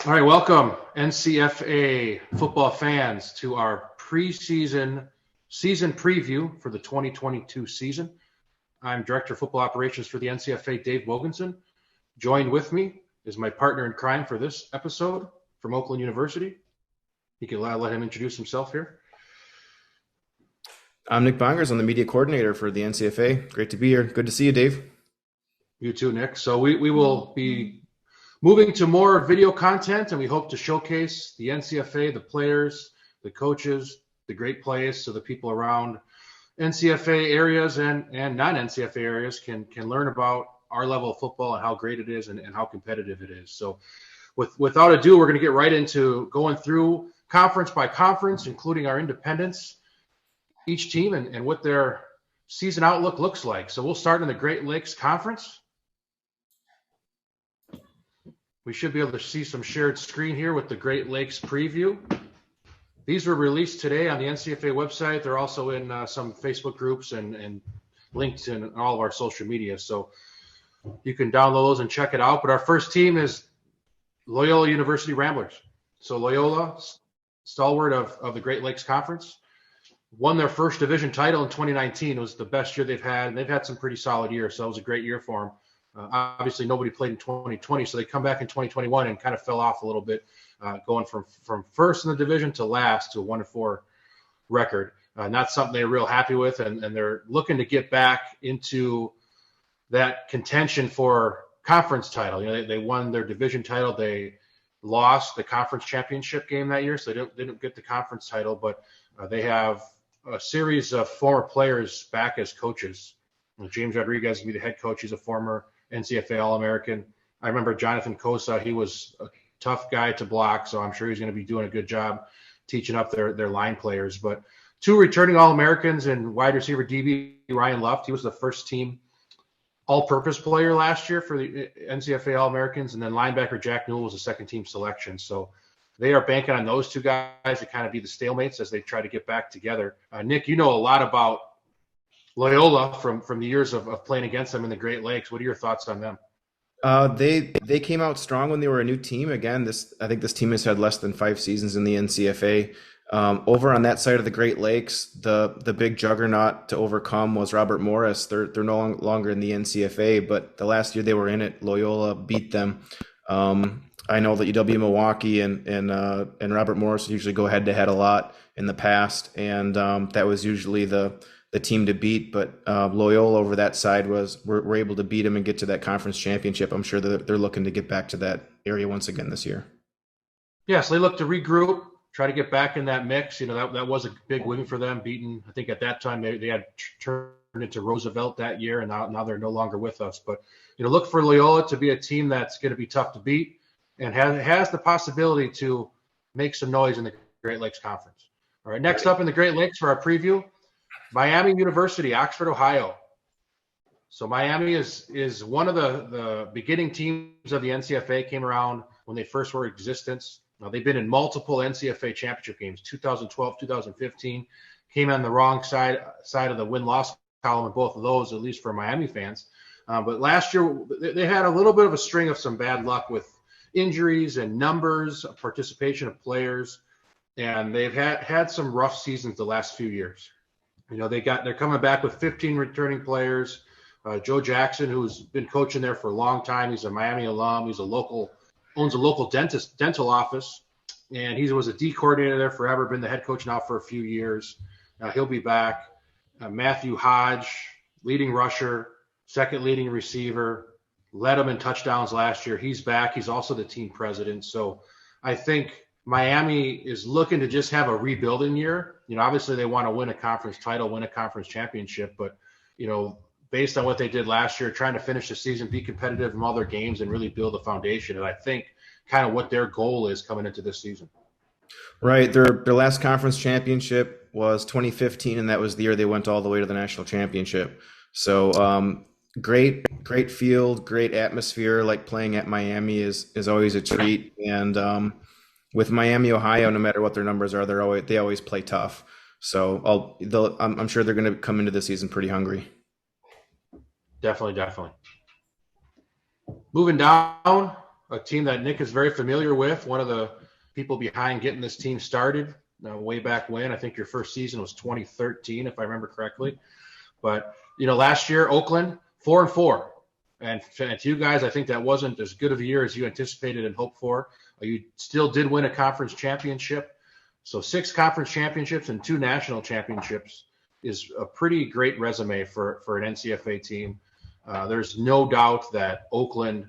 All right, welcome NCFA football fans to our preseason season preview for the 2022 season. I'm Director of Football Operations for the NCFA, Dave Mogensen. Joined with me is my partner in crime for this episode from Oakland University. You can let him introduce himself here. I'm Nic Bongers. I'm the media coordinator for the NCFA. Great to be here. Good to see you, Dave. You too, Nick. So we will be moving to more video content, and we hope to showcase the NCFA, the players, the coaches, the great plays, so the people around NCFA areas and non-NCFA areas can learn about our level of football and how great it is and how competitive it is. So without ado, we're going to get right into going through conference by conference, including our independents, each team and what their season outlook looks like. So we'll start in the Great Lakes Conference. We should be able to see some shared screen here with the Great Lakes preview. These were released today on the NCFA website. They're also in some Facebook groups and linked in all of our social media. So you can download those and check it out. But our first team is Loyola University Ramblers. So Loyola, stalwart of the Great Lakes Conference, won their first division title in 2019. It was the best year they've had. And they've had some pretty solid years, so it was a great year for them. Obviously, nobody played in 2020, so they come back in 2021 and kind of fell off a little bit, going from first in the division to last to a 1-4 record. Not something they're real happy with, and they're looking to get back into that contention for conference title. You know, they won their division title. They lost the conference championship game that year, so they didn't get the conference title, but they have a series of former players back as coaches. James Rodriguez will be the head coach. He's a former NCFA All-American. I remember Jonathan Cosa. He was a tough guy to block, so I'm sure he's going to be doing a good job teaching up their line players. But two returning All-Americans and wide receiver DB Ryan Luft. He was the first team all-purpose player last year for the NCFA All-Americans, and then linebacker Jack Newell was a second-team selection. So they are banking on those two guys to kind of be the stalemates as they try to get back together. Nick, you know a lot about Loyola from the years of playing against them in the Great Lakes. What are your thoughts on them? They came out strong when they were a new team. Again, I think this team has had less than 5 seasons in the NCFA. Over on that side of the Great Lakes, the big juggernaut to overcome was Robert Morris. They're no longer in the NCFA, but the last year they were in it, Loyola beat them. I know that UW Milwaukee and Robert Morris usually go head to head a lot in the past, and that was usually the team to beat, but Loyola over that side were able to beat them and get to that conference championship. I'm sure that they're looking to get back to that area once again this year. Yes, they look to regroup, try to get back in that mix. You know, that was a big win for them, beating, I think at that time they had turned into Roosevelt that year, and now they're no longer with us. But, you know, look for Loyola to be a team that's going to be tough to beat and has the possibility to make some noise in the Great Lakes Conference. All right, next up in the Great Lakes for our preview, Miami University, Oxford, Ohio. So Miami is one of the beginning teams of the NCFA, came around when they first were in existence. Now, they've been in multiple NCFA championship games, 2012, 2015, came on the wrong side of the win-loss column in both of those, at least for Miami fans. But last year, they had a little bit of a string of some bad luck with injuries and numbers, participation of players, and they've had some rough seasons the last few years. You know, they're coming back with 15 returning players. Joe Jackson, who's been coaching there for a long time, he's a Miami alum. He's owns a local dental office, and he was a D coordinator there forever. Been the head coach now for a few years. He'll be back. Matthew Hodge, leading rusher, second leading receiver, led them in touchdowns last year. He's back. He's also the team president. So I think Miami is looking to just have a rebuilding year. You know, obviously they want to win a conference title, win a conference championship, but, you know, based on what they did last year, trying to finish the season, be competitive in all their games and really build a foundation. And I think kind of what their goal is coming into this season. Right. Their last conference championship was 2015, and that was the year they went all the way to the national championship. So great field, great atmosphere. Like playing at Miami is always a treat. And with Miami, Ohio, no matter what their numbers are, they always play tough. So I'm sure they're going to come into the season pretty hungry. Definitely. Moving down, a team that Nick is very familiar with, one of the people behind getting this team started way back when. I think your first season was 2013, if I remember correctly. But, last year, Oakland, 4-4. And to you guys, I think that wasn't as good of a year as you anticipated and hoped for. You still did win a conference championship. So 6 conference championships and 2 national championships is a pretty great resume for an NCFA team. There's no doubt that Oakland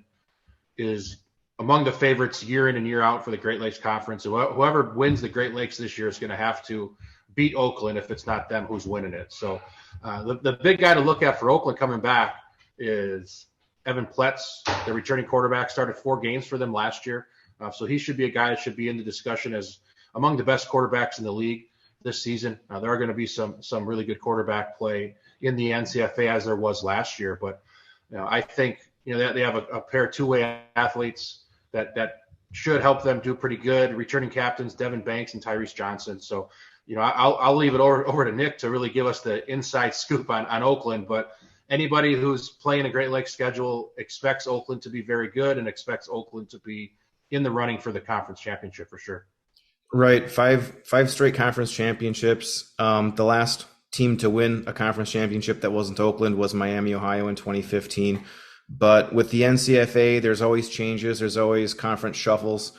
is among the favorites year in and year out for the Great Lakes Conference. So whoever wins the Great Lakes this year is going to have to beat Oakland if it's not them who's winning it. So the big guy to look at for Oakland coming back is Evan Pletz, the returning quarterback, started 4 games for them last year. So he should be a guy that should be in the discussion as among the best quarterbacks in the league this season. There are going to be some really good quarterback play in the NCFA as there was last year. But I think they have a pair of two-way athletes that should help them do pretty good. Returning captains Devin Banks and Tyrese Johnson. So I'll leave it over to Nick to really give us the inside scoop on Oakland. But anybody who's playing a Great Lakes schedule expects Oakland to be very good and expects Oakland to be in the running for the conference championship for sure. Right. Five straight conference championships. The last team to win a conference championship that wasn't Oakland was Miami, Ohio in 2015. But with the NCFA, there's always changes. There's always conference shuffles.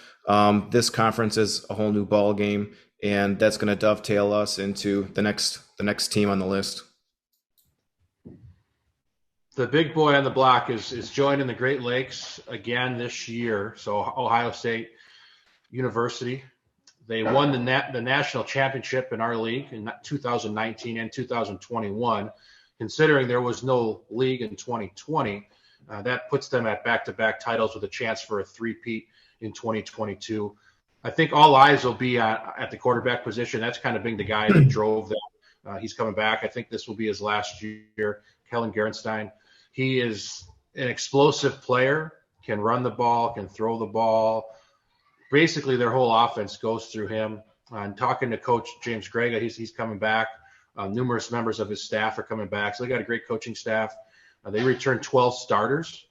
This conference is a whole new ball game, and that's going to dovetail us into the next team on the list. The big boy on the block is joining the Great Lakes again this year. So Ohio State University. They won the national championship in our league in 2019 and 2021. Considering there was no league in 2020, that puts them at back-to-back titles with a chance for a three-peat in 2022. I think all eyes will be at the quarterback position. That's kind of being the guy that drove them. He's coming back. I think this will be his last year. Kellen Gerenstein. He is an explosive player, can run the ball, can throw the ball. Basically, their whole offense goes through him. I'm talking to Coach James Grega. He's coming back. Numerous members of his staff are coming back. So they got a great coaching staff. They returned 12 starters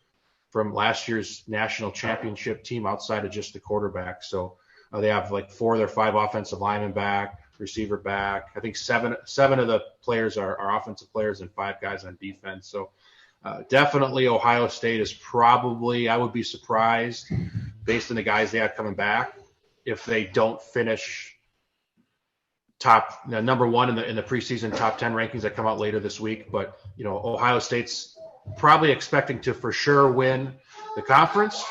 from last year's national championship team outside of just the quarterback. So they have like 4 of their 5 offensive linemen back, receiver back. I think seven of the players are offensive players and 5 guys on defense. So definitely Ohio State is probably, I would be surprised based on the guys they have coming back if they don't finish number 1 in the preseason top 10 rankings that come out later this week. But, Ohio State's probably expecting to for sure win the conference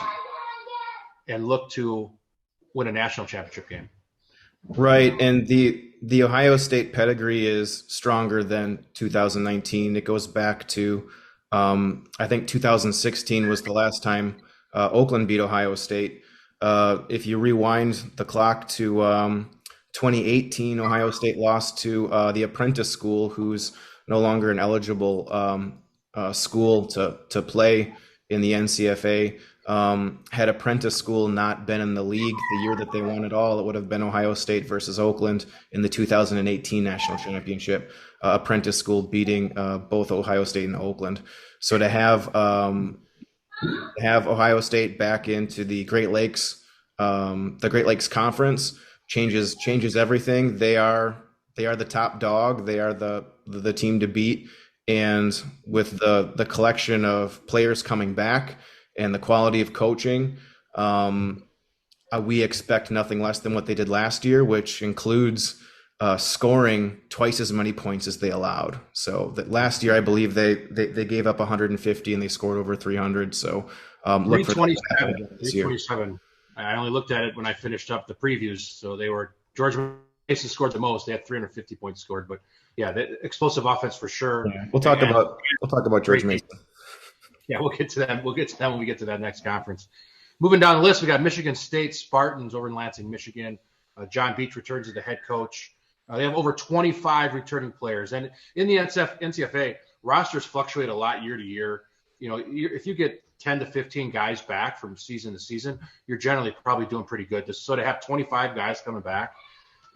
and look to win a national championship game. Right. And the Ohio State pedigree is stronger than 2019. It goes back to, I think 2016 was the last time Oakland beat Ohio State. If you rewind the clock to 2018, Ohio State lost to the Apprentice School, who's no longer an eligible school to play in the NCFA. Had Apprentice School not been in the league the year that they won it all, it would have been Ohio State versus Oakland in the 2018 national championship. Apprentice School beating both Ohio State and Oakland. So to have Ohio State back into the Great Lakes Conference changes everything. They are the top dog. They are the team to beat. And with the collection of players coming back and the quality of coaching, we expect nothing less than what they did last year, which includes scoring twice as many points as they allowed. So that last year, I believe they gave up 150 and they scored over 300. So look for 327. I only looked at it when I finished up the previews. So George Mason scored the most. They had 350 points scored, but yeah, the explosive offense for sure. Yeah. We'll talk about George Mason. Yeah, we'll get to them. We'll get to them when we get to that next conference. Moving down the list, we got Michigan State Spartans over in Lansing, Michigan. John Beach returns as the head coach. They have over 25 returning players. And in the NCFA, rosters fluctuate a lot year to year. If you get 10 to 15 guys back from season to season, you're generally probably doing pretty good. So to have 25 guys coming back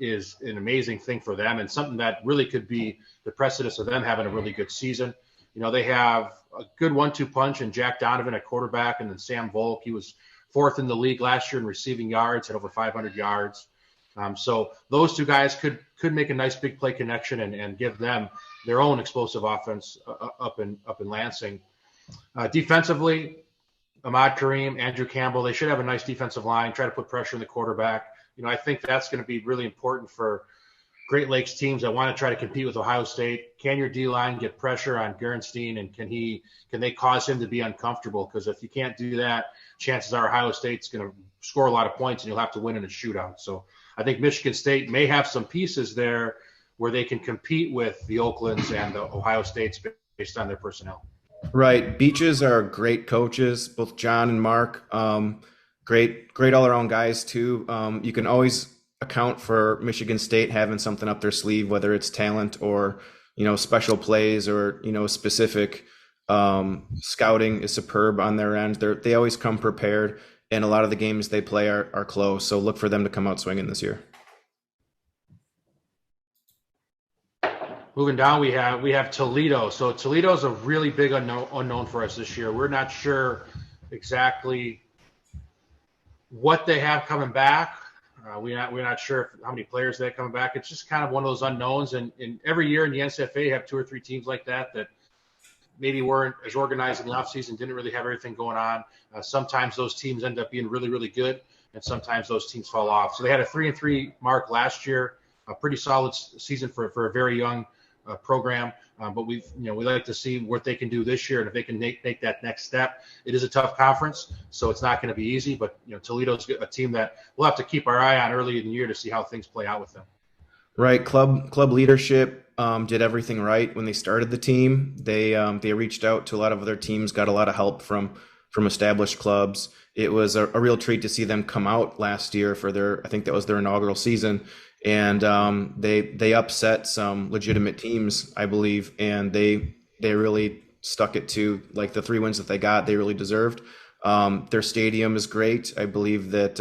is an amazing thing for them and something that really could be the precedent of them having a really good season. They have a good 1-2 punch and Jack Donovan at quarterback, and then Sam Volk. He was fourth in the league last year in receiving yards, had over 500 yards. So those two guys could make a nice big play connection and give them their own explosive offense up in Lansing. Defensively, Ahmad Kareem, Andrew Campbell, they should have a nice defensive line, try to put pressure on the quarterback. I think that's going to be really important for Great Lakes teams that want to try to compete with Ohio State. Can your D-line get pressure on Gerenstein, and can they cause him to be uncomfortable? Because if you can't do that, chances are Ohio State's going to score a lot of points, and you'll have to win in a shootout. So I think Michigan State may have some pieces there where they can compete with the Oaklands and the Ohio States based on their personnel. Right. Beaches are great coaches, both John and Mark. Great all-around guys, too. You can always account for Michigan State having something up their sleeve, whether it's talent or, special plays or, specific scouting is superb on their end. They always come prepared, and a lot of the games they play are close. So look for them to come out swinging this year. Moving down, we have Toledo. So Toledo's a really big unknown for us this year. We're not sure exactly what they have coming back. We're not sure how many players they have coming back. It's just kind of one of those unknowns. And every year in the NCFA, you have 2 or 3 teams like that maybe weren't as organized in the offseason, didn't really have everything going on. Sometimes those teams end up being really, really good, and sometimes those teams fall off. So they had a 3-3 mark last year, a pretty solid season for a very young program. But we like to see what they can do this year, and if they can make that next step. It is a tough conference, so it's not going to be easy. But Toledo's a team that we'll have to keep our eye on early in the year to see how things play out with them. Right, club leadership did everything right when they started the team. They reached out to a lot of other teams, got a lot of help from established clubs. It was a real treat to see them come out last year for I think that was their inaugural season. And they upset some legitimate teams, I believe, and they really stuck it to like the 3 wins that they got. They really deserved. Their stadium is great. I believe that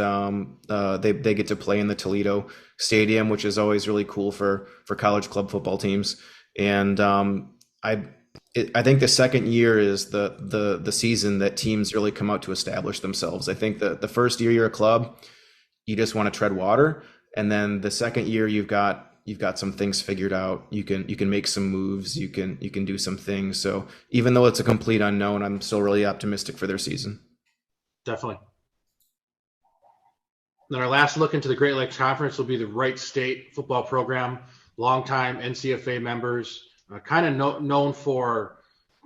they get to play in the Toledo Stadium, which is always really cool for college club football teams. And I think the second year is the season that teams really come out to establish themselves. I think the first year you're a club, you just want to tread water. And then the second year you've got some things figured out. You can make some moves. You can do some things. So even though it's a complete unknown, I'm still really optimistic for their season. Definitely. Then our last look into the Great Lakes Conference will be the Wright State football program. Longtime NCFA members, kind of known for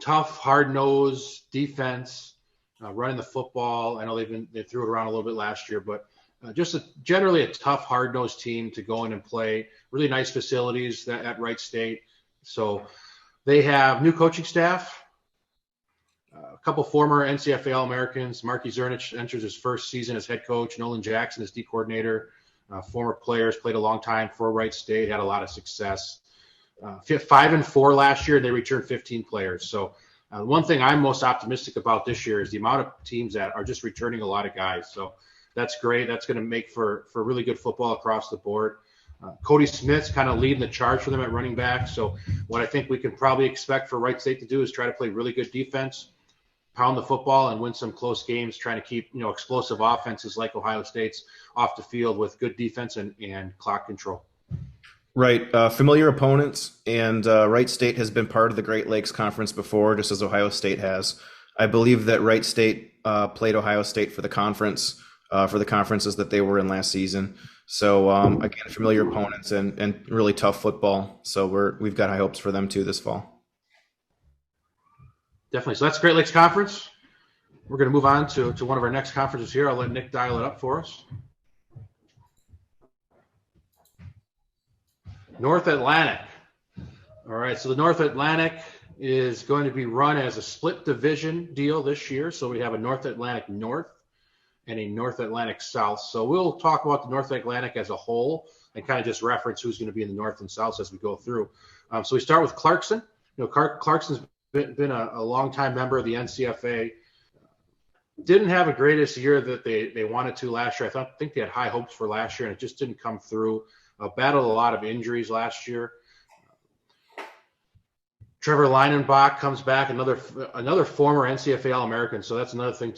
tough, hard-nosed defense, running the football. I know they threw it around a little bit last year, but just generally a tough, hard-nosed team to go in and play. Really nice facilities at Wright State. So they have new coaching staff, a couple former NCFA All-Americans. Marky Zernich enters his first season as head coach. Nolan Jackson is D coordinator. Former players, played a long time for Wright State, had a lot of success. 5-4 last year, they returned 15 players. So one thing I'm most optimistic about this year is the amount of teams that are just returning a lot of guys. So that's great. That's going to make for really good football across the board. Cody Smith's kind of leading the charge for them at running back. So what I think we can probably expect for Wright State to do is try to play really good defense, pound the football, and win some close games, trying to keep explosive offenses like Ohio State's off the field with good defense and clock control. Right. Familiar opponents, and Wright State has been part of the Great Lakes Conference before, just as Ohio State has. I believe that Wright State played Ohio State for the conference, for the conferences that they were in last season. So again, familiar opponents and really tough football. So we've got high hopes for them too this fall. Definitely. So that's Great Lakes Conference. We're going to move on to one of our next conferences here. I'll let Nick dial it up for us. North Atlantic. All right, so the North Atlantic is going to be run as a split division deal this year. So we have a North Atlantic North and a North Atlantic South. So we'll talk about the North Atlantic as a whole and kind of just reference who's going to be in the North and South as we go through. So we start with Clarkson. Clarkson's been a long-time member of the NCFA. Didn't have a greatest year that they wanted to last year. I think they had high hopes for last year, and it just didn't come through. Battled a lot of injuries last year. Trevor Leinenbach comes back, another former NCFA All-American. So that's another thing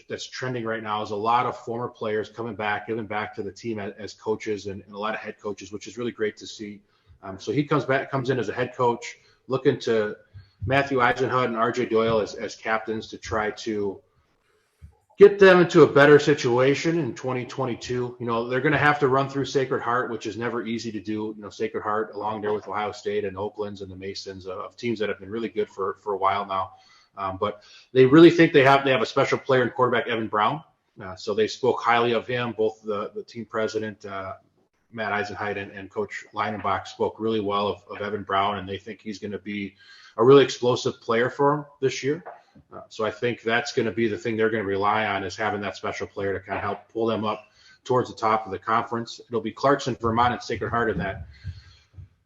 that's trending right now is a lot of former players coming back, giving back to the team as coaches and a lot of head coaches, which is really great to see. So he comes in as a head coach, looking to Matthew Eisenhut and RJ Doyle as captains to try to get them into a better situation in 2022. They're going to have to run through Sacred Heart, which is never easy to do. Sacred Heart along there with Ohio State and Oakland's and the Masons of teams that have been really good for a while now. But they really think they have a special player in quarterback Evan Brown. So they spoke highly of him. Both the team president, Matt Eisenhut, and Coach Leinenbach spoke really well of Evan Brown, and they think he's going to be a really explosive player for them this year. So I think that's going to be the thing they're going to rely on is having that special player to kind of help pull them up towards the top of the conference. It'll be Clarkson, Vermont, and Sacred Heart in that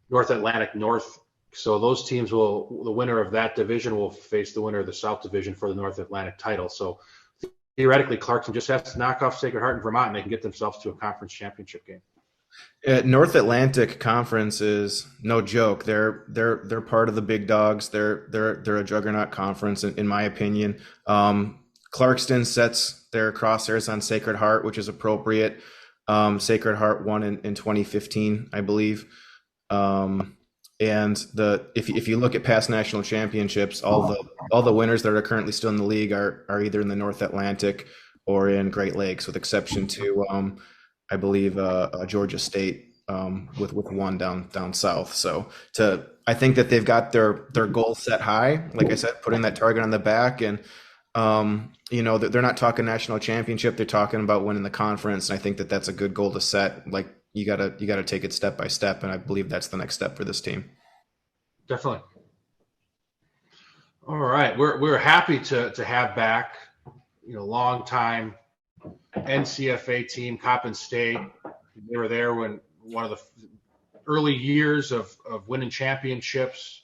North Atlantic North. So those teams the winner of that division will face the winner of the South Division for the North Atlantic title. So theoretically, Clarkson just has to knock off Sacred Heart and Vermont, and they can get themselves to a conference championship game. North Atlantic Conference is no joke. They're part of the big dogs. They're a juggernaut conference, in my opinion. Clarkson sets their crosshairs on Sacred Heart, which is appropriate. Sacred Heart won in 2015, I believe. And if you look at past national championships, all the winners that are currently still in the league are either in the North Atlantic or in Great Lakes, with exception to I believe Georgia State with one down south. So I think that they've got their goal set high. Like I said, putting that target on the back, and they're not talking national championship. They're talking about winning the conference, and I think that that's a good goal to set. Like you gotta take it step by step, and I believe that's the next step for this team. Definitely. All right, we're happy to have back, long time NCFA team, Coppin State. They were there when one of the early years of winning championships.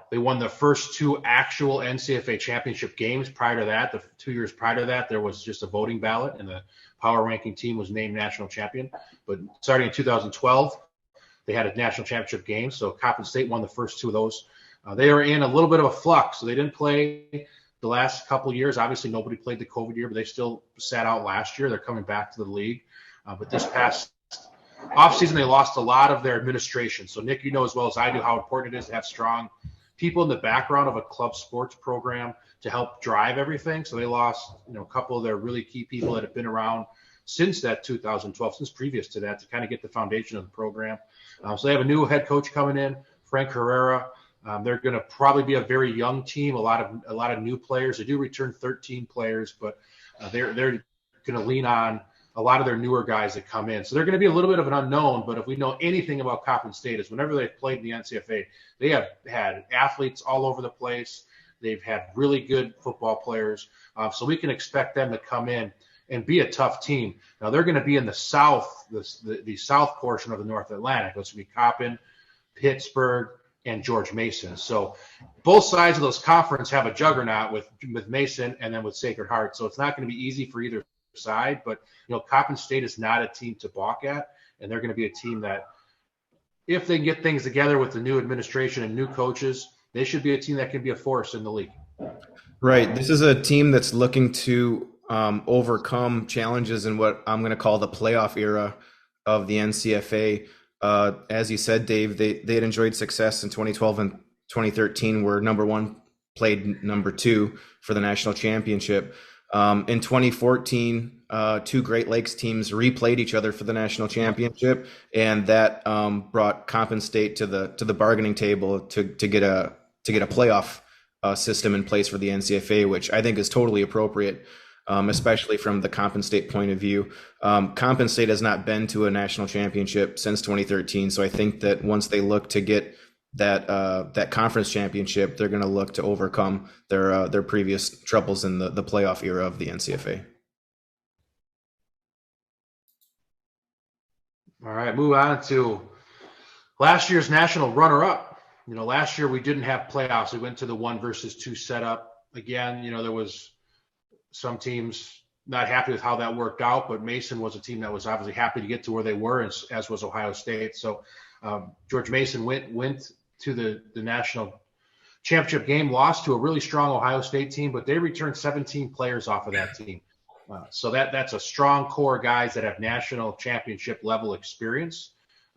They won the first two actual NCFA championship games. Prior to that, the 2 years prior to that, there was just a voting ballot, and the power ranking team was named national champion. But starting in 2012, they had a national championship game. So Coppin State won the first two of those. They were in a little bit of a flux, so they didn't play the last couple of years. Obviously, nobody played the COVID year, but they still sat out last year. They're coming back to the league. But this past offseason, they lost a lot of their administration. So, Nick, you know as well as I do how important it is to have strong people in the background of a club sports program to help drive everything. So they lost, a couple of their really key people that have been around since that 2012, since previous to that, to kind of get the foundation of the program. So they have a new head coach coming in, Frank Herrera. They're going to probably be a very young team, a lot of new players. They do return 13 players, but they're going to lean on a lot of their newer guys that come in. So they're going to be a little bit of an unknown, but if we know anything about Coppin State is whenever they've played in the NCFA, they have had athletes all over the place. They've had really good football players. So we can expect them to come in and be a tough team. Now they're going to be in the south, the south portion of the North Atlantic. It's going to be Coppin, Pittsburgh, and George Mason. So both sides of those conference have a juggernaut with Mason and then with Sacred Heart. So it's not going to be easy for either side, but Coppin State is not a team to balk at, and they're going to be a team that, if they can get things together with the new administration and new coaches, they should be a team that can be a force in the league. Right. This is a team that's looking to overcome challenges in what I'm going to call the playoff era of the NCFA. As you said, Dave, they had enjoyed success in 2012 and 2013, where number one played number two for the national championship. In 2014, two Great Lakes teams replayed each other for the national championship, and that brought Coppin State to the bargaining table to get a playoff system in place for the NCFA, which I think is totally appropriate, especially from the Coppin State point of view. Coppin State has not been to a national championship since 2013, so I think that once they look to get that conference championship, they're going to look to overcome their previous troubles in the playoff era of the NCFA. All right, move on to last year's national runner-up. Last year we didn't have playoffs. We went to the 1-versus-2 setup. Again, there was some teams not happy with how that worked out, but Mason was a team that was obviously happy to get to where they were, as was Ohio State. So George Mason went to the national championship game, lost to a really strong Ohio State team, but they returned 17 players off of that team. So that's a strong core of guys that have national championship level experience.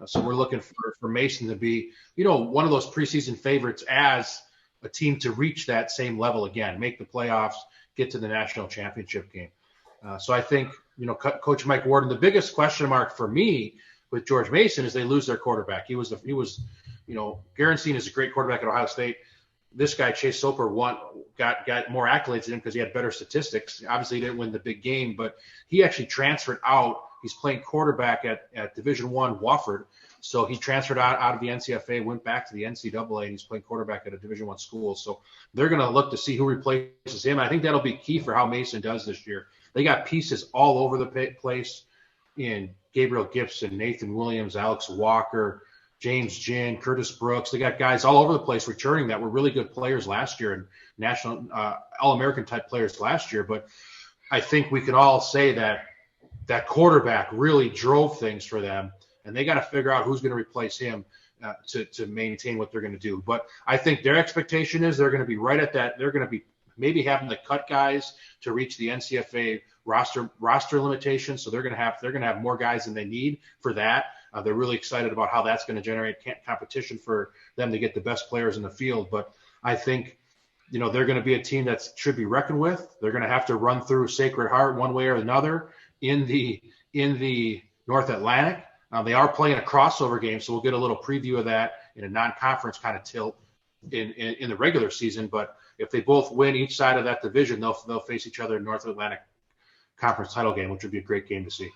So we're looking for Mason to be, one of those preseason favorites as a team to reach that same level again, make the playoffs, get to the national championship game. So I think, Coach Mike Warden, the biggest question mark for me with George Mason is they lose their quarterback. He was Garansine is a great quarterback at Ohio State. This guy, Chase Soper, got more accolades than him because he had better statistics. Obviously, he didn't win the big game, but he actually transferred out. He's playing quarterback at Division I, Wofford. So he transferred out of the NCFA, went back to the NCAA, and he's playing quarterback at a Division I school. So they're going to look to see who replaces him. I think that'll be key for how Mason does this year. They got pieces all over the place in Gabriel Gibson, Nathan Williams, Alex Walker, James Ginn, Curtis Brooks. They got guys all over the place returning that were really good players last year and national All-American type players last year. But I think we can all say that quarterback really drove things for them, and they got to figure out who's going to replace him to maintain what they're going to do. But I think their expectation is they're going to be right at that. They're going to be maybe having to cut guys to reach the NCFA roster limitation. So they're going to have more guys than they need for that. They're really excited about how that's going to generate competition for them to get the best players in the field. But I think, they're going to be a team that should be reckoned with. They're going to have to run through Sacred Heart one way or another in the North Atlantic. They are playing a crossover game, so we'll get a little preview of that in a non-conference kind of tilt in the regular season. But if they both win each side of that division, they'll face each other in North Atlantic Conference title game, which would be a great game to see.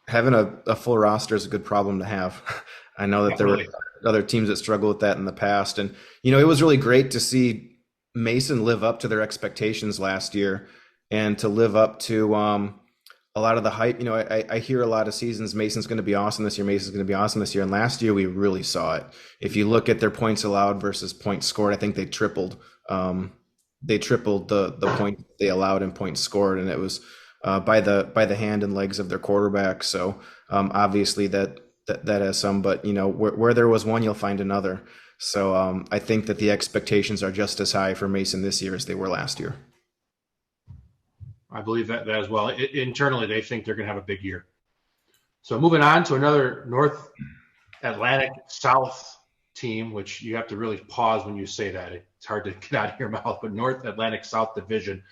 Having a full roster is a good problem to have. I know that there were other teams that struggled with that in the past. And, it was really great to see Mason live up to their expectations last year and to live up to a lot of the hype. I hear a lot of seasons, Mason's going to be awesome this year, Mason's going to be awesome this year. And last year we really saw it. If you look at their points allowed versus points scored, I think they tripled. They tripled the points they allowed and points scored. And it was by the hand and legs of their quarterback. So obviously that has some, but where there was one, you'll find another. So I think that the expectations are just as high for Mason this year as they were last year. I believe that as well. Internally, they think they're going to have a big year. So moving on to another North Atlantic South team, which you have to really pause when you say that. It's hard to get out of your mouth, but North Atlantic South Division.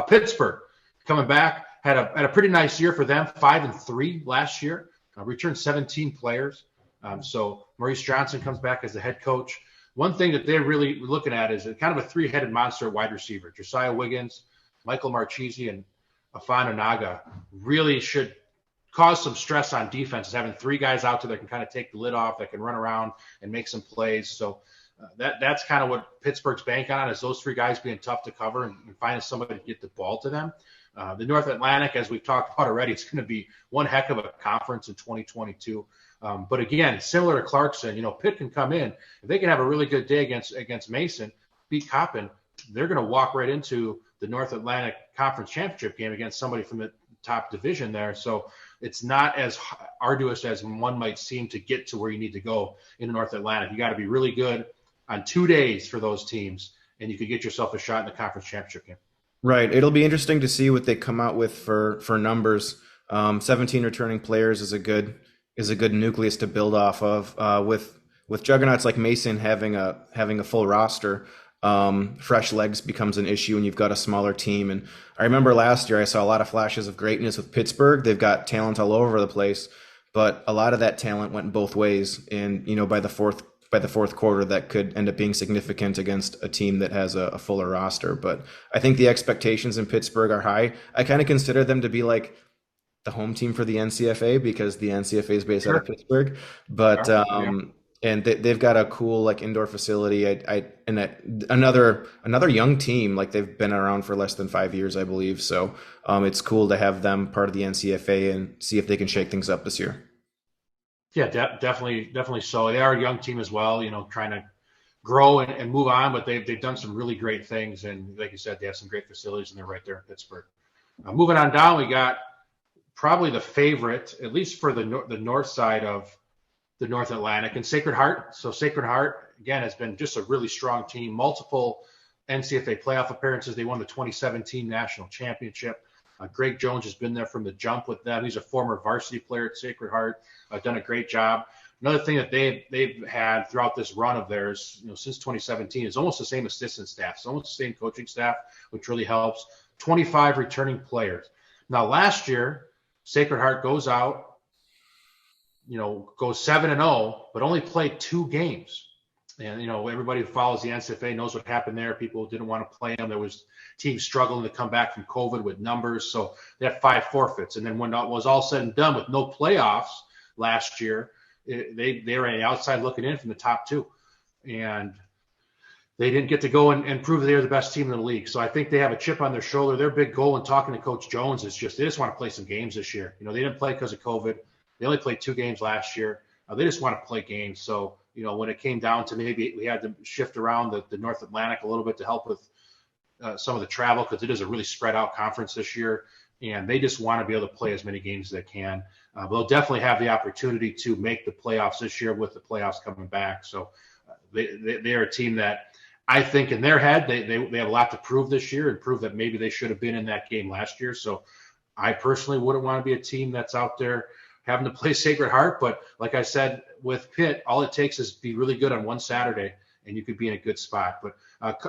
Pittsburgh coming back, had a pretty nice year for them, 5-3 last year, returned 17 players. So Maurice Johnson comes back as the head coach. One thing that they're really looking at is kind of a three-headed monster wide receiver. Josiah Wiggins, Michael Marchese, and Afan Onaga really should cause some stress on defenses, having three guys out there that can kind of take the lid off, that can run around and make some plays. So that's kind of what Pittsburgh's banking on, is those three guys being tough to cover and finding somebody to get the ball to them. The North Atlantic, as we've talked about already, it's going to be one heck of a conference in 2022. But again, similar to Clarkson, Pitt can come in. If they can have a really good day against Mason, beat Coppin, they're going to walk right into the North Atlantic Conference Championship game against somebody from the top division there. So it's not as arduous as one might seem to get to where you need to go in the North Atlantic. You got to be really good on 2 days for those teams, and you could get yourself a shot in the conference championship game. Right. It'll be interesting to see what they come out with for numbers. 17 returning players is a good nucleus to build off of. With juggernauts like Mason having a full roster, fresh legs becomes an issue, and you've got a smaller team. And I remember last year I saw a lot of flashes of greatness with Pittsburgh. They've got talent all over the place, but a lot of that talent went both ways. And by the fourth quarter, that could end up being significant against a team that has a fuller roster. But I think the expectations in Pittsburgh are high. I kind of consider them to be like the home team for the NCFA, because the NCFA is based out of Pittsburgh. But and they've got a cool indoor facility. Another young team, they've been around for less than 5 years, I believe. So it's cool to have them part of the NCFA and see if they can shake things up this year. Yeah, definitely so. They are a young team as well, trying to grow and move on, but they've done some really great things. And like you said, they have some great facilities, and they're right there in Pittsburgh. Moving on down, we got probably the favorite, at least for the north side of the North Atlantic, and Sacred Heart. So Sacred Heart again, has been just a really strong team. Multiple NCFA playoff appearances. They won the 2017 national championship. Greg Jones has been there from the jump with them. He's a former varsity player at Sacred Heart. Done a great job. Another thing that they've had throughout this run of theirs, since 2017, is almost the same assistant staff. It's almost the same coaching staff, which really helps. 25 returning players. Now, last year, Sacred Heart goes out, goes 7-0, but only played 2 games. And, everybody who follows the NCFA knows what happened there. People didn't want to play them. There was teams struggling to come back from COVID with numbers. So they had 5 forfeits. And then when it was all said and done with no playoffs last year, they were on the outside looking in from the top 2. And they didn't get to go and prove that they were the best team in the league. So I think they have a chip on their shoulder. Their big goal in talking to Coach Jones is they just want to play some games this year. They didn't play because of COVID. They only played 2 games last year. They just want to play games. So, when it came down to maybe we had to shift around the North Atlantic a little bit to help with some of the travel, because it is a really spread out conference this year. And they just want to be able to play as many games as they can. But they'll definitely have the opportunity to make the playoffs this year with the playoffs coming back. So they are a team that I think in their head, they have a lot to prove this year and prove that maybe they should have been in that game last year. So I personally wouldn't want to be a team that's out there having to play Sacred Heart. But like I said, with Pitt, all it takes is be really good on one Saturday, and you could be in a good spot. But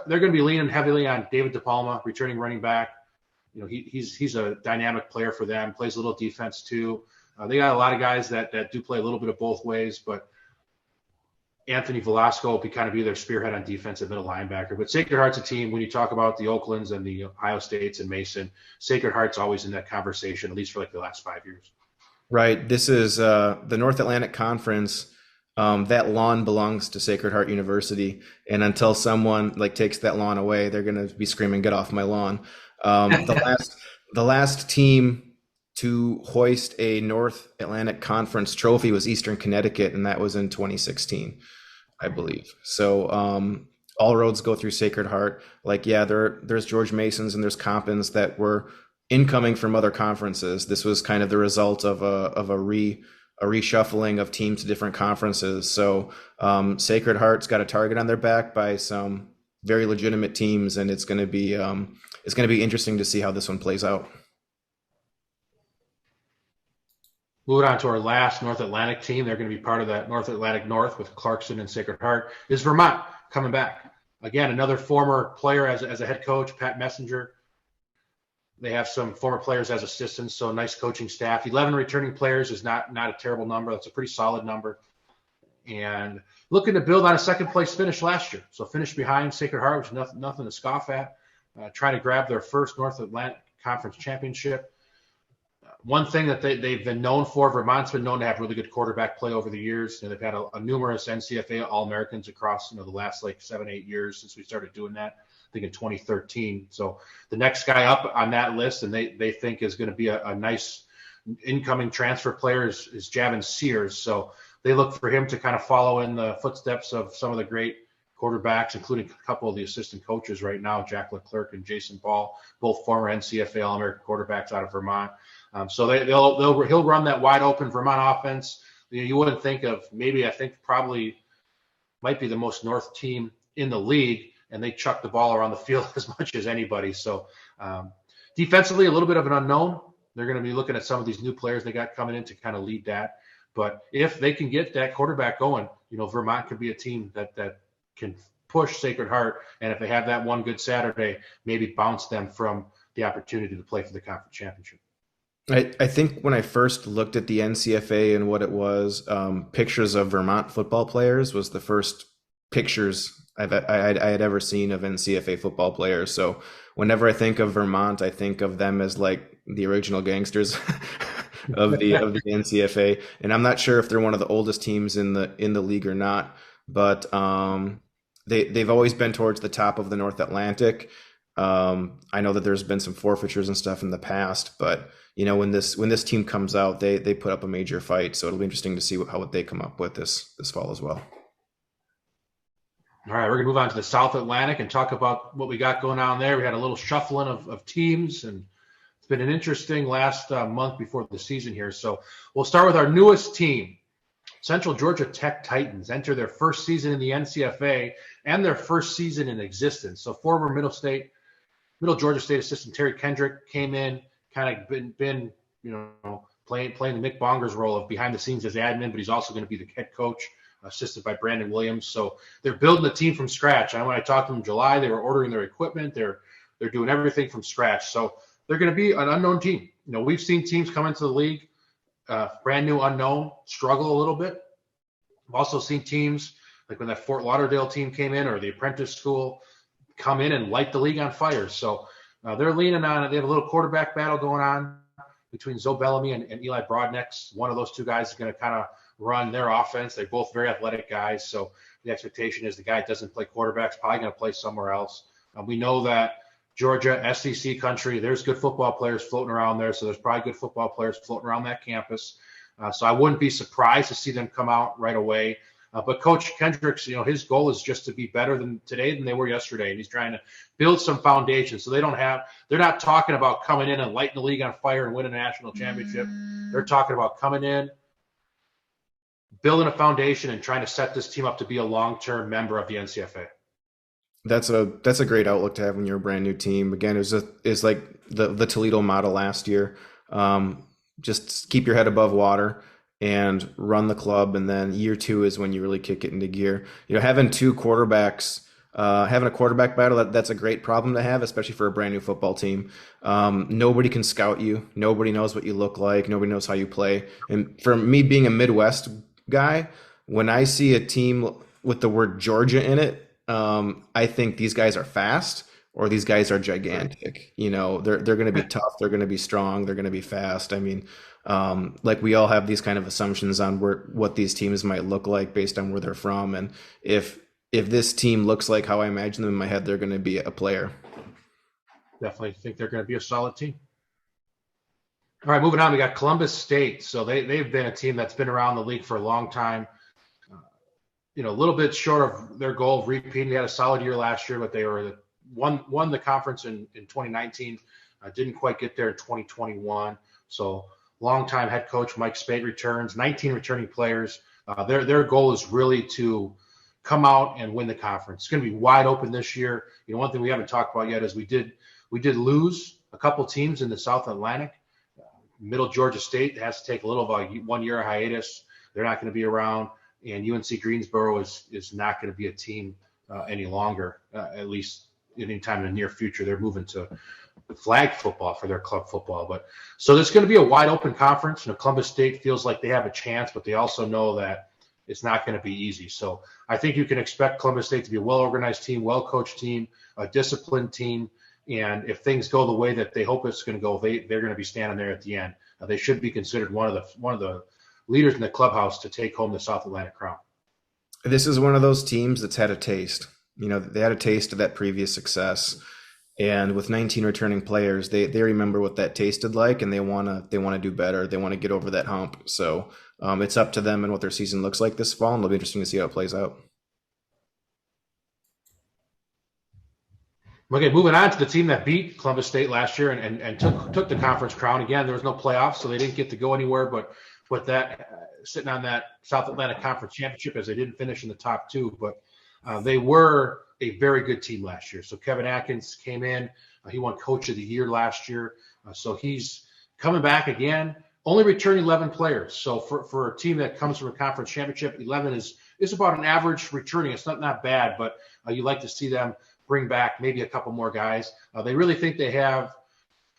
they're going to be leaning heavily on David DePalma, returning running back. He's a dynamic player for them, plays a little defense too. They got a lot of guys that do play a little bit of both ways, but Anthony Velasco will kind of be their spearhead on defense at middle linebacker. But Sacred Heart's a team, when you talk about the Oaklands and the Ohio States and Mason, Sacred Heart's always in that conversation, at least for like the last 5 years. Right. This is the North Atlantic Conference. That lawn belongs to Sacred Heart University, and until someone takes that lawn away, they're going to be screaming, "Get off my lawn!" The last team to hoist a North Atlantic Conference trophy was Eastern Connecticut, and that was in 2016, I believe. So all roads go through Sacred Heart. There's George Masons and there's Coppins that were incoming from other conferences. This was kind of the result of a reshuffling of teams to different conferences. So Sacred Heart's got a target on their back by some very legitimate teams, and it's going to be interesting to see how this one plays out. Moving on to our last North Atlantic team, they're going to be part of that North Atlantic North with Clarkson and Sacred Heart, is Vermont coming back. Again, another former player as a head coach, Pat Messenger. They have some former players as assistants, so nice coaching staff. 11 returning players is not a terrible number. That's a pretty solid number. And looking to build on a second-place finish last year. So finished behind Sacred Heart, which is nothing to scoff at. Trying to grab their first North Atlantic Conference championship. One thing that they've been known for, Vermont's been known to have really good quarterback play over the years. They've had a numerous NCFA All-Americans across the last 7-8 years since we started doing that. I think in 2013. So the next guy up on that list, and they think is going to be a nice incoming transfer player, is Javin Sears. So they look for him to kind of follow in the footsteps of some of the great quarterbacks, including a couple of the assistant coaches right now, Jack Leclerc and Jason Ball, both former NCFA All-American quarterbacks out of Vermont. So he'll run that wide open Vermont offense. You wouldn't think of, I think probably might be the most North team in the league, and they chuck the ball around the field as much as anybody. So defensively, a little bit of an unknown. They're going to be looking at some of these new players they got coming in to kind of lead that. But if they can get that quarterback going, Vermont could be a team that can push Sacred Heart. And if they have that one good Saturday, maybe bounce them from the opportunity to play for the conference championship. I think when I first looked at the NCFA and what it was, pictures of Vermont football players was the first pictures I had ever seen of NCFA football players. So whenever I think of Vermont, I think of them as the original gangsters of the NCFA. And I'm not sure if they're one of the oldest teams in the league or not, but they've always been towards the top of the North Atlantic. I know that there's been some forfeitures and stuff in the past, but when this team comes out, they put up a major fight. So it'll be interesting to see how they come up with this fall as well. All right, we're going to move on to the South Atlantic and talk about what we got going on there. We had a little shuffling of teams, and it's been an interesting last month before the season here. So we'll start with our newest team, Central Georgia Tech Titans enter their first season in the NCFA and their first season in existence. So former Middle Georgia State assistant Terry Kendrick came in, kind of been playing the Nic Bongers role of behind the scenes as admin, but he's also going to be the head coach, assisted by Brandon Williams. So they're building the team from scratch. And when I talked to them in July, they were ordering their equipment. They're doing everything from scratch. So they're going to be an unknown team. We've seen teams come into the league, brand new unknown, struggle a little bit. I've also seen teams like when that Fort Lauderdale team came in, or the apprentice school, come in and light the league on fire. So they're leaning on it. They have a little quarterback battle going on between Zoe Bellamy and Eli Broadnex. One of those two guys is going to kind of run their offense. They're both very athletic guys. So the expectation is the guy that doesn't play quarterback is probably going to play somewhere else. We know that Georgia, SEC country, there's good football players floating around there. So there's probably good football players floating around that campus. So I wouldn't be surprised to see them come out right away. But Coach Kendricks, his goal is just to be better today than they were yesterday. And he's trying to build some foundation. So they're not talking about coming in and lighting the league on fire and winning a national championship. They're talking about coming in, building a foundation, and trying to set this team up to be a long-term member of the NCFA. That's a great outlook to have when you're a brand new team. Again, it's like the Toledo model last year. Just keep your head above water and run the club, and then year 2 is when you really kick it into gear. Having two quarterbacks, having a quarterback battle, that's a great problem to have, especially for a brand new football team. Nobody can scout you. Nobody knows what you look like. Nobody knows how you play. And for me, being a Midwest guy, when I see a team with the word Georgia in it, I think these guys are fast, or these guys are gigantic. They're going to be tough. They're going to be strong. They're going to be fast. I mean, like we all have these kind of assumptions on what these teams might look like based on where they're from. And if this team looks like how I imagine them in my head, they're going to be a player. Definitely think they're going to be a solid team. All right, moving on. We got Columbus State. So they've been a team that's been around the league for a long time. A little bit short of their goal of repeating. They had a solid year last year, but they won the conference in 2019. Didn't quite get there in 2021. So longtime head coach Mike Spade returns. 19 returning players. Their goal is really to come out and win the conference. It's going to be wide open this year. One thing we haven't talked about yet is we did lose a couple teams in the South Atlantic. Middle Georgia State has to take a little of a 1 year hiatus. They're not going to be around. And UNC Greensboro is not going to be a team any longer, at least anytime in the near future. They're moving to flag football for their club football. But so there's going to be a wide open conference. Columbus State feels like they have a chance, but they also know that it's not going to be easy. So I think you can expect Columbus State to be a well-organized team, well-coached team, a disciplined team. And if things go the way that they hope it's going to go, they're going to be standing there at the end. They should be considered one of the leaders in the clubhouse to take home the South Atlantic crown. This is one of those teams that's had a taste. They had a taste of that previous success, and with 19 returning players, they remember what that tasted like, and they want to do better. They want to get over that hump. So it's up to them and what their season looks like this fall, and it'll be interesting to see how it plays out. Okay, moving on to the team that beat Columbus State last year and took the conference crown. Again, there was no playoffs, so they didn't get to go anywhere, but that sitting on that South Atlantic Conference Championship, as they didn't finish in the top 2, but they were a very good team last year. So Kevin Atkins came in. He won Coach of the Year last year. So he's coming back again, only returning 11 players. So for a team that comes from a conference championship, 11 is about an average returning. It's not bad, but you like to see them bring back maybe a couple more guys. They really think they have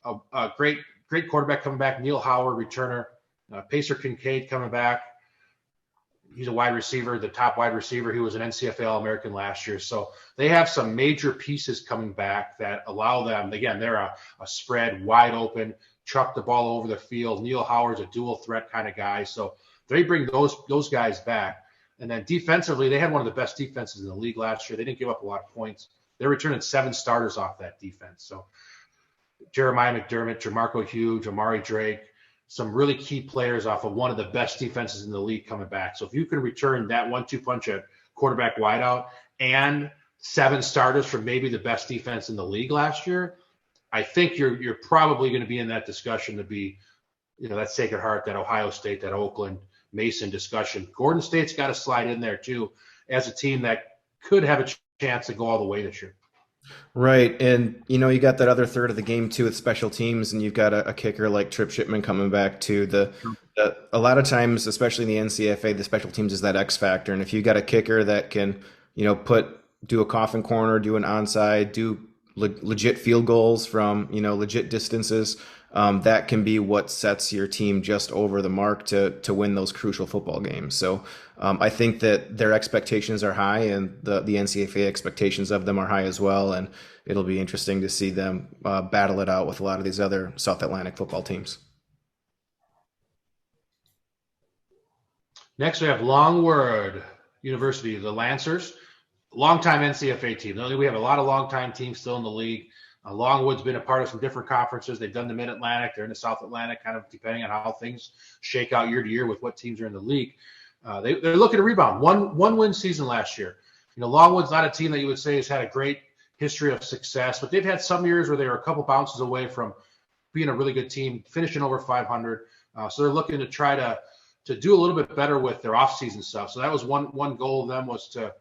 a great quarterback coming back, Neil Howard, returner. Pacer Kincaid coming back. He's a wide receiver, the top wide receiver. He was an NCFA All-American last year. So they have some major pieces coming back that allow them, again, they're a spread, wide open, chuck the ball over the field. Neil Howard's a dual threat kind of guy. So they bring those guys back. And then defensively, they had one of the best defenses in the league last year. They didn't give up a lot of points. They're returning 7 starters off that defense. So Jeremiah McDermott, Jamarco Hughes, Amari Drake, some really key players off of one of the best defenses in the league coming back. So if you can return that 1-2 punch at quarterback wideout and 7 starters from maybe the best defense in the league last year, I think you're probably going to be in that discussion to be that Sacred Heart, that Ohio State, that Oakland, Mason discussion. Gordon State's got to slide in there too as a team that could have a chance to go all the way this year. Right. And, you got that other third of the game too with special teams, and you've got a kicker like Trip Shipman coming back too. A lot of times, especially in the NCFA, the special teams is that X factor. And if you got a kicker that can, do a coffin corner, do an onside, do legit field goals from, legit distances, that can be what sets your team just over the mark to win those crucial football games. So I think that their expectations are high, and the NCFA expectations of them are high as well. And it'll be interesting to see them battle it out with a lot of these other South Atlantic football teams. Next, we have Longwood University, the Lancers, longtime NCFA team. We have a lot of longtime teams still in the league. Longwood's been a part of some different conferences. They've done the Mid-Atlantic. They're in the South Atlantic, kind of depending on how things shake out year to year with what teams are in the league. They're looking to rebound. One win season last year. Longwood's not a team that you would say has had a great history of success, but they've had some years where they were a couple bounces away from being a really good team, finishing over 500. So they're looking to try to do a little bit better with their off-season stuff. So that was one goal of them, was to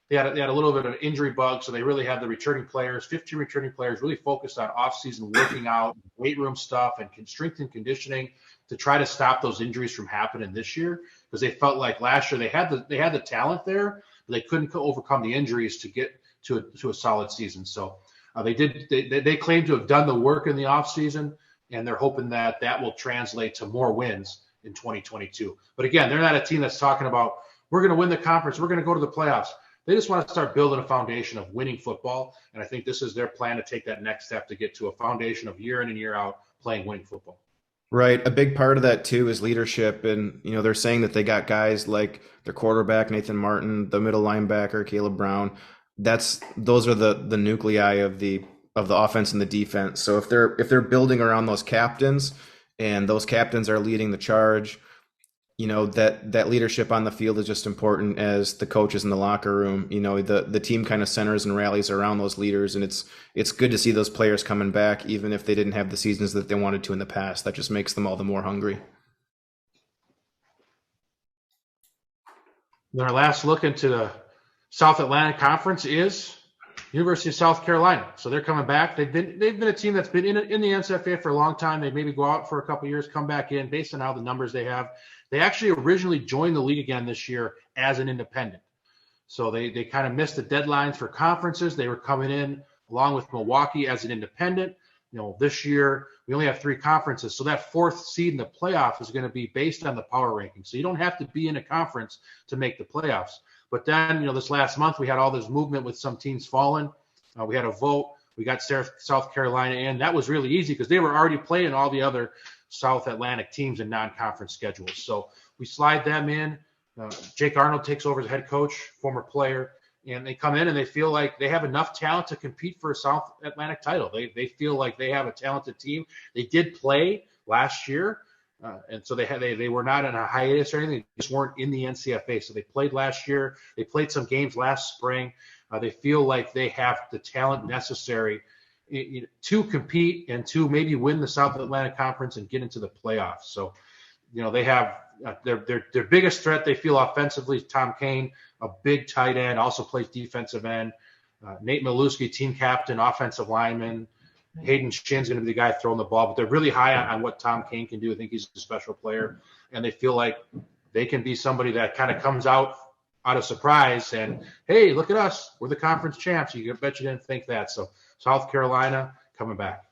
they had a little bit of an injury bug, so they really had the returning players, 15 returning players, really focused on off-season working out, weight room stuff, and strength and conditioning to try to stop those injuries from happening this year, because they felt like last year they had the talent there, but they couldn't overcome the injuries to get to a solid season. So they claim to have done the work in the off-season, and they're hoping that will translate to more wins in 2022. But again, they're not a team that's talking about, we're going to win the conference, we're going to go to the playoffs. They just want to start building a foundation of winning football, and I think this is their plan to take that next step to get to a foundation of year in and year out playing winning football. Right. A big part of that too is leadership, and they're saying that they got guys like their quarterback Nathan Martin, the middle linebacker Caleb Brown. Those are the nuclei of the offense and the defense. So if they're building around those captains, and those captains are leading the charge, that leadership on the field is just important as the coaches in the locker room. The team kind of centers and rallies around those leaders, and it's good to see those players coming back, even if they didn't have the seasons that they wanted to in the past. That just makes them all the more hungry. And our last look into the South Atlantic Conference is University of South Carolina. So they're coming back. They've been a team that's been in the NCFA for a long time. They maybe go out for a couple of years, come back in based on how the numbers they have. They actually originally joined the league again this year as an independent. So they kind of missed the deadlines for conferences. They were coming in along with Milwaukee as an independent. This year we only have 3 conferences. So that 4th seed in the playoff is going to be based on the power ranking. So you don't have to be in a conference to make the playoffs. But then, this last month we had all this movement with some teams falling. We had a vote. We got South Carolina in. That was really easy because they were already playing all the other South Atlantic teams in non-conference schedules. So we slide them in. Jake Arnold takes over as head coach, former player, and they come in and they feel like they have enough talent to compete for a South Atlantic title. They feel like they have a talented team. They did play last year. And so they were not in a hiatus or anything. They just weren't in the NCFA. So they played last year. They played some games last spring. They feel like they have the talent necessary to compete and to maybe win the South Atlantic Conference and get into the playoffs. So, they have their biggest threat, they feel offensively, is Tom Kane, a big tight end, also plays defensive end. Nate Milewski, team captain, offensive lineman. Hayden Shin's going to be the guy throwing the ball, but they're really high on what Tom Kane can do. I think he's a special player, and they feel like they can be somebody that kind of comes out of surprise and, hey, look at us. We're the conference champs. You bet you didn't think that. So South Carolina coming back.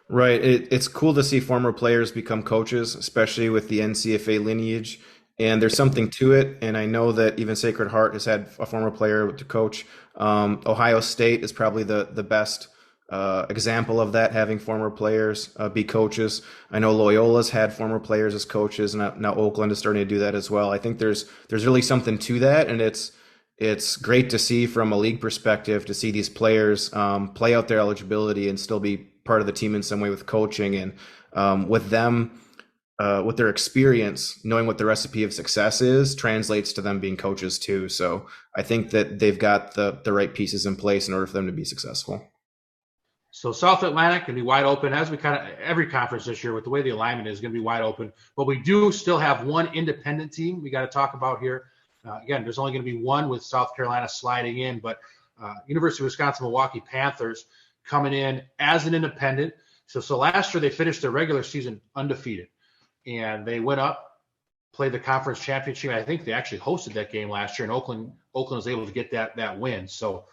Right. It's cool to see former players become coaches, especially with the NCFA lineage. And there's something to it. And I know that even Sacred Heart has had a former player to coach. Ohio State is probably the best example of that, having former players be coaches. I know Loyola's had former players as coaches, and now Oakland is starting to do that as well. I think there's really something to that, and it's great to see from a league perspective to see these players play out their eligibility and still be part of the team in some way with coaching, and with them with their experience, knowing what the recipe of success is translates to them being coaches too. So I think that they've got the right pieces in place in order for them to be successful. So South Atlantic can be wide open, as we kind of every conference this year with the way the alignment is going to be wide open. But we do still have one independent team we got to talk about here. Again, there's only going to be one with South Carolina sliding in, but University of Wisconsin Milwaukee Panthers coming in as an independent. So last year they finished their regular season undefeated, and they went up, played the conference championship. I think they actually hosted that game last year, and Oakland was able to get that win. So,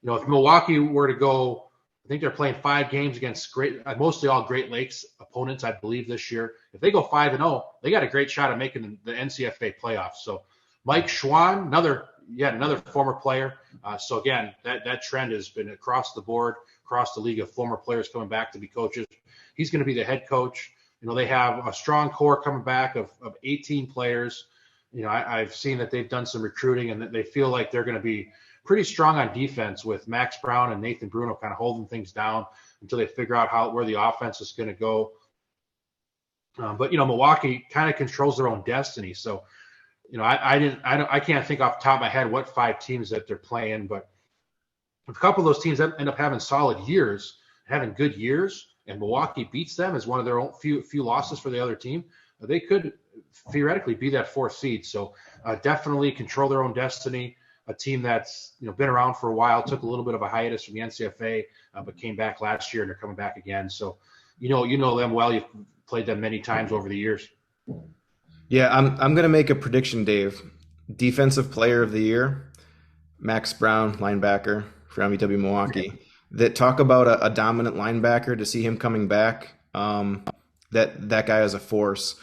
if Milwaukee were to go, I think they're playing 5 games against mostly all Great Lakes opponents, I believe, this year. If they go 5-0, they got a great shot at making the NCFA playoffs. So Mike Schwann, another former player. So again, that trend has been across the board, across the league of former players coming back to be coaches. He's going to be the head coach. They have a strong core coming back of 18 players. I've seen that they've done some recruiting and that they feel like they're going to be pretty strong on defense with Max Brown and Nathan Bruno kind of holding things down until they figure out where the offense is going to go. But Milwaukee kind of controls their own destiny. So, I can't think off the top of my head what 5 teams that they're playing, but if a couple of those teams end up having solid years, having good years, and Milwaukee beats them as one of their own few losses for the other team, they could theoretically be that 4th seed. So definitely control their own destiny. A team that's been around for a while, took a little bit of a hiatus from the NCFA, but came back last year and they're coming back again. So you know them well. You've played them many times over the years. Yeah, I'm going to make a prediction, Dave. Defensive Player of the Year, Max Brown, linebacker for MEW Milwaukee. Okay. That talk about a dominant linebacker, to see him coming back. That guy is a force.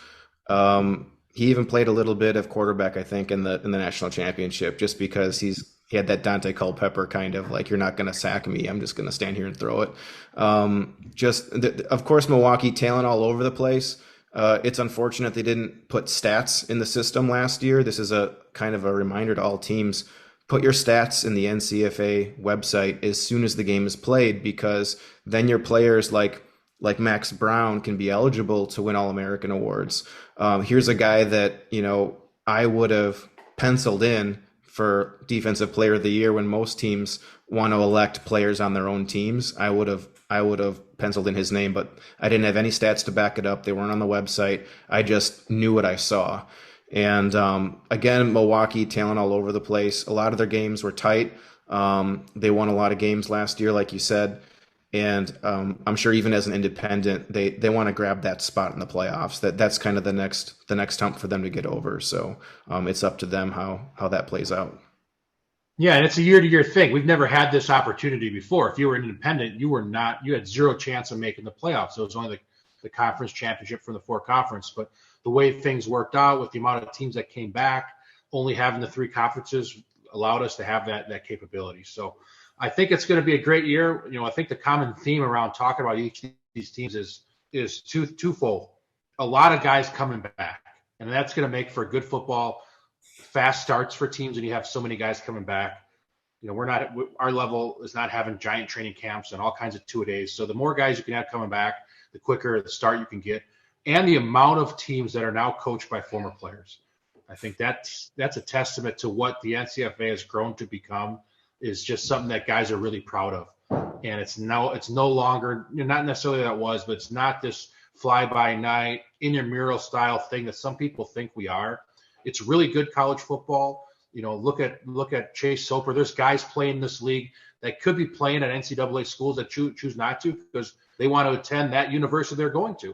He even played a little bit of quarterback, I think, in the national championship, just because he had that Dante Culpepper kind of like, you're not going to sack me, I'm just going to stand here and throw it. Of course, Milwaukee talent all over the place. It's unfortunate they didn't put stats in the system last year. This is a kind of a reminder to all teams. Put your stats in the NCFA website as soon as the game is played, because then your players like Max Brown can be eligible to win All-American awards. Here's a guy that, I would have penciled in for Defensive Player of the Year when most teams want to elect players on their own teams. I would have penciled in his name, but I didn't have any stats to back it up. They weren't on the website. I just knew what I saw. And again, Milwaukee talent all over the place. A lot of their games were tight. They won a lot of games last year, like you said. And I'm sure even as an independent, they want to grab that spot in the playoffs. That's kind of the next hump for them to get over. So it's up to them how that plays out. Yeah, and it's a year-to-year thing. We've never had this opportunity before. If you were an independent, you had zero chance of making the playoffs. So it was only the conference championship from the 4 conference. But the way things worked out with the amount of teams that came back, only having the 3 conferences allowed us to have that capability. So I think it's going to be a great year. I think the common theme around talking about each of these teams is twofold. A lot of guys coming back, and that's going to make for good football, fast starts for teams, and you have so many guys coming back. Our level is not having giant training camps and all kinds of 2-a-days. So the more guys you can have coming back, the quicker the start you can get, and the amount of teams that are now coached by former players. I think that's a testament to what the NCFA has grown to become. Is just something that guys are really proud of. And it's no longer, not necessarily that it was, but it's not this fly-by-night, intramural style thing that some people think we are. It's really good college football. Look at Chase Soper. There's guys playing this league that could be playing at NCAA schools that choose not to because they want to attend that university they're going to.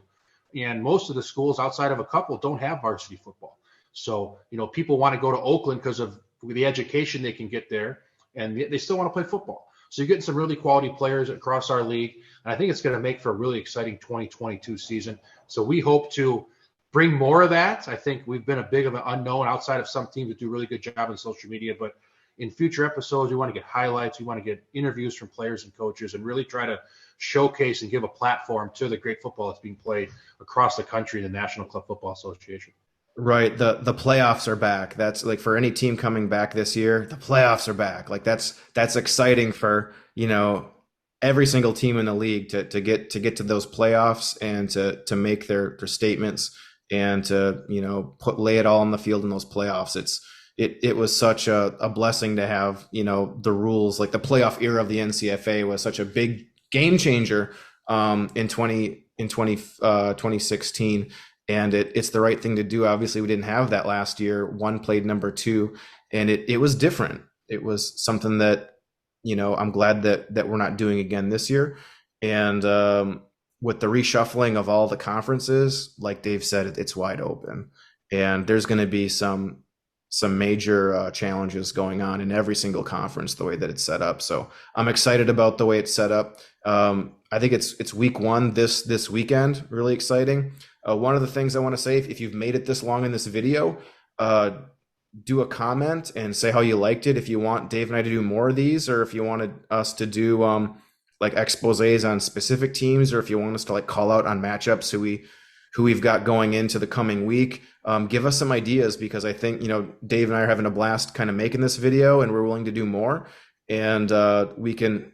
And most of the schools outside of a couple don't have varsity football. So, people want to go to Oakland because of the education they can get there. And they still want to play football. So you're getting some really quality players across our league. And I think it's going to make for a really exciting 2022 season. So we hope to bring more of that. I think we've been a big of an unknown outside of some teams that do a really good job on social media. But in future episodes, we want to get highlights. We want to get interviews from players and coaches and really try to showcase and give a platform to the great football that's being played across the country in the National Club Football Association. Right. The playoffs are back. That's like for any team coming back this year, the playoffs are back. Like that's exciting for, every single team in the league to get to those playoffs and to make their statements and to, lay it all on the field in those playoffs. It was such a blessing to have, the rules, like the playoff era of the NCFA was such a big game changer in 2016. And it's the right thing to do. Obviously, we didn't have that last year. One played number 2, and it was different. It was something that, I'm glad that we're not doing again this year. And with the reshuffling of all the conferences, like Dave said, it's wide open. And there's going to be some major challenges going on in every single conference, the way that it's set up. So I'm excited about the way it's set up. I think it's week 1 this weekend, really exciting. One of the things I want to say, if you've made it this long in this video, do a comment and say how you liked it. If you want Dave and I to do more of these, or if you wanted us to do like exposés on specific teams, or if you want us to like call out on matchups who we've got going into the coming week, give us some ideas, because I think, Dave and I are having a blast kind of making this video, and we're willing to do more, and we can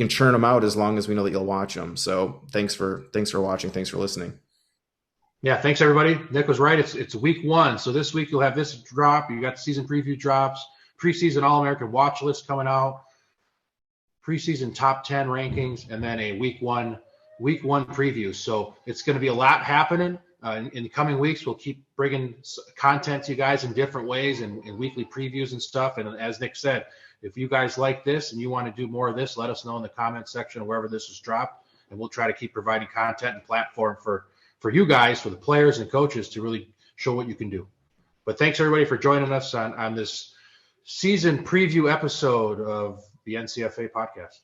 churn them out as long as we know that you'll watch them. So thanks for watching. Thanks for listening. Yeah, thanks everybody. Nick was right. It's week 1. So this week you'll have this drop. You got the season preview drops, preseason All-American watch list coming out, preseason top 10 rankings, and then a week one preview. So it's going to be a lot happening in the coming weeks. We'll keep bringing content to you guys in different ways, and weekly previews and stuff. And as Nick said, if you guys like this and you want to do more of this, let us know in the comment section or wherever this is dropped, and we'll try to keep providing content and platform for you guys, for the players and coaches, to really show what you can do. But thanks everybody for joining us on this season preview episode of the NCFA podcast.